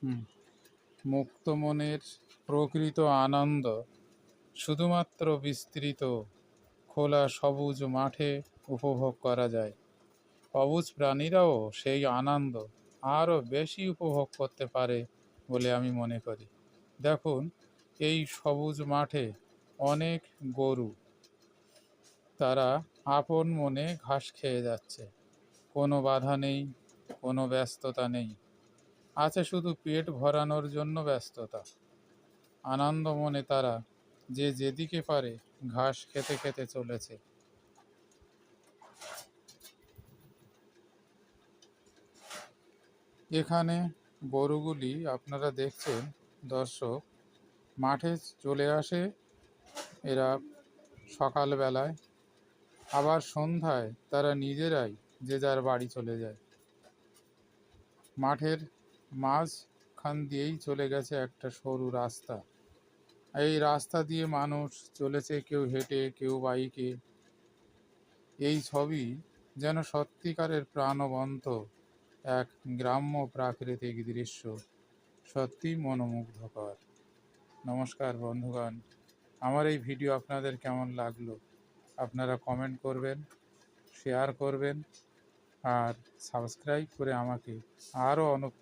হুম। মুক্ত মনের প্রকৃত আনন্দ শুধুমাত্র বিস্তৃত খোলা সবুজ মাঠে উপভোগ করা যায়। অবুঝ প্রাণীরাও সেই আনন্দ আরও বেশি উপভোগ করতে পারে বলে আমি মনে করি। দেখুন, এই সবুজ মাঠে অনেক গরু, তারা আপন মনে ঘাস খেয়ে যাচ্ছে। কোনো বাধা নেই, কোনো ব্যস্ততা নেই, আছে শুধু পেট ভরানোর জন্য ব্যস্ততা। আনন্দ মনে তারা যে যেদিকে পারে ঘাস খেতে খেতে চলেছে। এখানে গরুগুলি আপনারা দেখছেন দর্শক, মাঠে চলে আসে এরা সকালবেলায়, আবার সন্ধ্যায় তারা নিজেরাই যে যার বাড়ি চলে যায়। মাঠের মাঝখান দিয়েই চলে গেছে একটা সরু রাস্তা। এই রাস্তা দিয়ে মানুষ চলেছে, কেউ হেঁটে, কেউ বাইকে। এই ছবি যেন সত্যিকারের প্রাণবন্ত এক গ্রাম্য প্রাকৃতিক দৃশ্য, সত্যি মনোমুগ্ধকর। নমস্কার বন্ধুগণ, আমার এই ভিডিও আপনাদের কেমন লাগলো আপনারা কমেন্ট করবেন, শেয়ার করবেন আর সাবস্ক্রাইব করে আমাকে আরও অনুপ্রাণিত